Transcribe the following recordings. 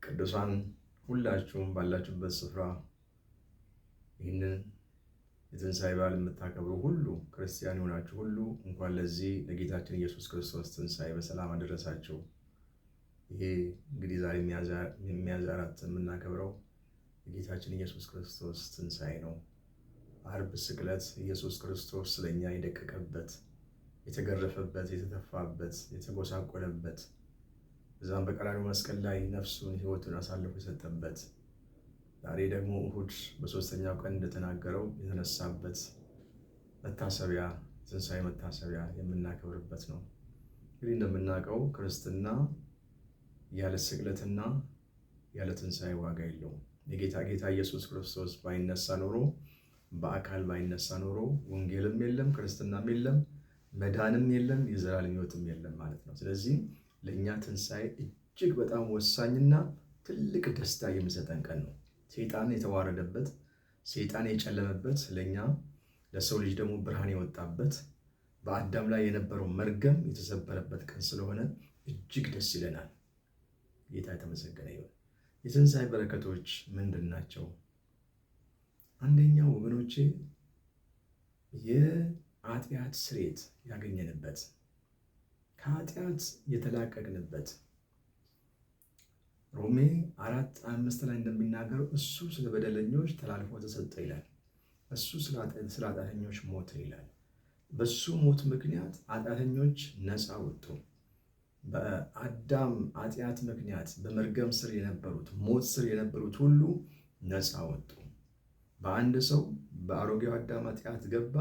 ቅዱሳን ሁላችሁም ባላችሁበት ስፍራ ይህንን የትንሣኤ በዓል የምታከብሩ ሁሉ ክርስቲያን የሆናችሁ ሁሉ እንኳን ለዚህ ለጌታችን ኢየሱስ ክርስቶስ ትንሣኤ በሰላም አደረሳችሁ። ይሄ እንግዲህ ዛሬ ሚያዝያ 4 የምናከብረው የጌታችን ኢየሱስ ክርስቶስ ትንሣኤ ነው። ዓርብ ስቅለት ኢየሱስ ክርስቶስ ስለኛ የደቀቀበት፣ የተገረፈበት፣ የተተፋበት፣ የተጎሳቆለበት እዛም በቀራንዮ መስቀል ላይ ነፍሱን ሕይወቱን አሳልፎ የሰጠበት፣ ዛሬ ደግሞ እሁድ በሦስተኛው ቀን እንደተናገረው የተነሳበት መታሰቢያ ትንሣኤ መታሰቢያ የምናከብርበት ነው። እንግዲህ እንደምናውቀው ክርስትና ያለ ስቅለትና ያለ ትንሣኤ ዋጋ የለውም። ጌታ ኢየሱስ ክርስቶስ ባይነሳ ኖሮ በአካል ባይነሳ ኖሮ ወንጌልም የለም፣ ክርስትናም የለም፣ መዳንም የለም፣ የዘላለም ሕይወትም የለም ማለት ነው። ስለዚህ ለእኛ ትንሣኤ እጅግ በጣም ወሳኝና ትልቅ ደስታ የሚሰጠን ቀን ነው። ሰይጣን የተዋረደበት፣ ሰይጣን የጨለመበት፣ ለእኛ ለሰው ልጅ ደግሞ ብርሃን የወጣበት፣ በአዳም ላይ የነበረው መርገም የተሰበረበት ቀን ስለሆነ እጅግ ደስ ይለናል። ጌታ የተመሰገነ ይሁን። የትንሣኤ በረከቶች ምንድን ናቸው? አንደኛው ወገኖቼ የኃጢአት ስርየት ያገኘንበት፣ ከኃጢአት የተላቀቅንበት። ሮሜ 4:5 ላይ እንደሚናገረው እሱ ስለ በደለኞች ተላልፎ ተሰጠ ይላል። እሱ ስለ ኃጢአተኞች ሞተ ይላል። በሱ ሞት ምክንያት ኃጢአተኞች ነፃ ወጡ። በአዳም ኃጢአት ምክንያት በመርገም ስር የነበሩት፣ ሞት ስር የነበሩት ሁሉ ነፃ ወጡ። በአንድ ሰው በአሮጌው አዳም ኃጢአት ገባ፣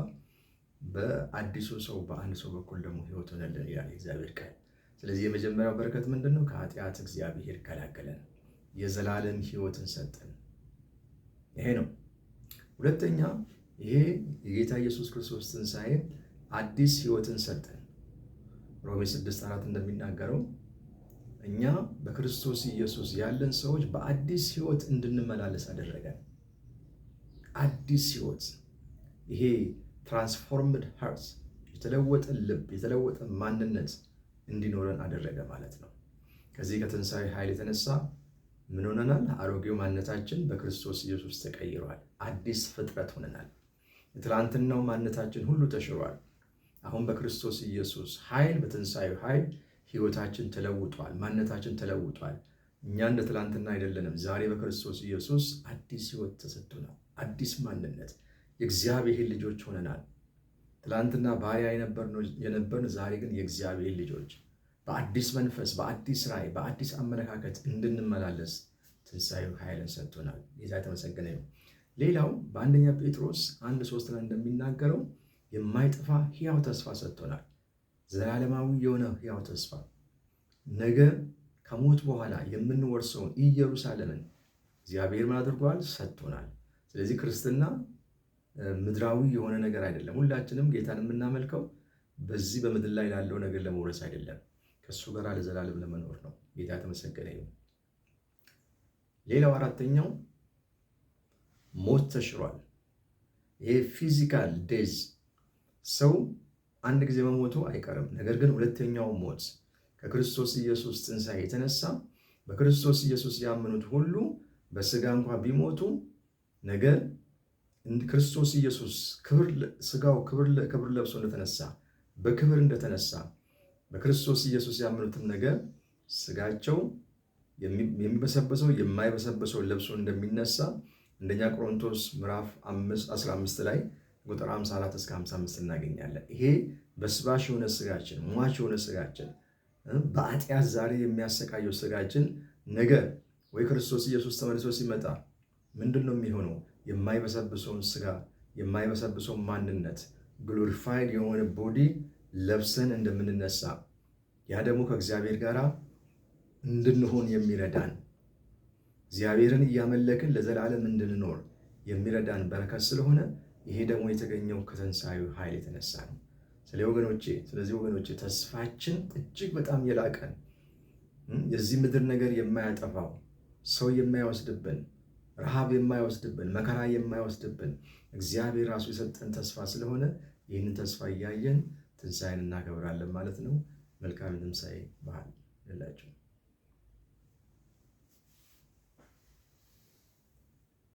በአዲሱ ሰው በአንድ ሰው በኩል ደግሞ ሕይወት ሆነልን ይላል የእግዚአብሔር ቃል። ስለዚህ የመጀመሪያው በረከት ምንድን ነው? ከኃጢአት እግዚአብሔር ከላከለን፣ የዘላለም ሕይወትን ሰጠን። ይሄ ነው። ሁለተኛ ይሄ የጌታ ኢየሱስ ክርስቶስ ትንሣኤ አዲስ ሕይወትን ሰጠን። ሮሜ 6:4 እንደሚናገረው እኛ በክርስቶስ ኢየሱስ ያለን ሰዎች በአዲስ ሕይወት እንድንመላለስ አደረገን። አዲስ ሕይወት፣ ይሄ ትራንስፎርምድ ሃርት፣ የተለወጠ ልብ፣ የተለወጠ ማንነት እንዲኖረን አደረገ ማለት ነው። ከዚህ ከትንሣኤ ኃይል የተነሳ ምን ሆነናል? አሮጌው ማንነታችን በክርስቶስ ኢየሱስ ተቀይሯል። አዲስ ፍጥረት ሆነናል። የትላንትናው ማንነታችን ሁሉ ተሽሯል። አሁን በክርስቶስ ኢየሱስ ኃይል፣ በትንሣኤው ኃይል ሕይወታችን ተለውጧል። ማንነታችን ተለውጧል። እኛ እንደ ትላንትና አይደለንም። ዛሬ በክርስቶስ ኢየሱስ አዲስ ሕይወት ተሰጥቶናል። አዲስ ማንነት፣ የእግዚአብሔር ልጆች ሆነናል። ትላንትና ባሪያ የነበርን፣ ዛሬ ግን የእግዚአብሔር ልጆች በአዲስ መንፈስ፣ በአዲስ ራዕይ፣ በአዲስ አመለካከት እንድንመላለስ ትንሣኤው ኃይልን ሰጥቶናል። ጌታ የተመሰገነ ነው። ሌላው በአንደኛ ጴጥሮስ 1:3 ላይ እንደሚናገረው የማይጠፋ ሕያው ተስፋ ሰጥቶናል። ዘላለማዊ የሆነ ሕያው ተስፋ፣ ነገ ከሞት በኋላ የምንወርሰውን ኢየሩሳሌምን እግዚአብሔር ምን አድርጓል? ሰጥቶናል። ስለዚህ ክርስትና ምድራዊ የሆነ ነገር አይደለም። ሁላችንም ጌታን የምናመልከው በዚህ በምድር ላይ ላለው ነገር ለመውረስ አይደለም፣ ከእሱ ጋር ለዘላለም ለመኖር ነው። ጌታ የተመሰገነ ይሁን። ሌላው አራተኛው ሞት ተሽሯል። ይሄ ፊዚካል ዴዝ፣ ሰው አንድ ጊዜ መሞቱ አይቀርም። ነገር ግን ሁለተኛው ሞት ከክርስቶስ ኢየሱስ ትንሣኤ የተነሳ በክርስቶስ ኢየሱስ ያመኑት ሁሉ በስጋ እንኳ ቢሞቱ ነገር ክርስቶስ ኢየሱስ ስጋው ክብር ለብሶ እንደተነሳ፣ በክብር እንደተነሳ በክርስቶስ ኢየሱስ ያመኑትም ነገር ስጋቸው የሚበሰበሰው የማይበሰበሰው ለብሶ እንደሚነሳ አንደኛ ቆሮንቶስ ምዕራፍ 15 ላይ ቁጥር 54-55 እናገኛለን። ይሄ በስባሽ የሆነ ስጋችን፣ ሟች የሆነ ስጋችን፣ በኃጢአት ዛሬ የሚያሰቃየው ስጋችን ነገ ወይ ክርስቶስ ኢየሱስ ተመልሶ ሲመጣ ምንድን ነው የሚሆነው? የማይበሰብሰውን ስጋ፣ የማይበሰብሰውን ማንነት፣ ግሎሪፋይድ የሆነ ቦዲ ለብሰን እንደምንነሳ፣ ያ ደግሞ ከእግዚአብሔር ጋር እንድንሆን የሚረዳን፣ እግዚአብሔርን እያመለክን ለዘላለም እንድንኖር የሚረዳን በረከት ስለሆነ ይሄ ደግሞ የተገኘው ከትንሣኤው ኃይል የተነሳ ነው። ስለዚህ ወገኖቼ ተስፋችን እጅግ በጣም የላቀ፣ የዚህ ምድር ነገር የማያጠፋው፣ ሰው የማይወስድብን፣ ረሃብ የማይወስድብን፣ መከራ የማይወስድብን እግዚአብሔር ራሱ የሰጠን ተስፋ ስለሆነ ይህንን ተስፋ እያየን ትንሣኤን እናከብራለን ማለት ነው። መልካም ትንሣኤ በዓል ይሁንላችሁ።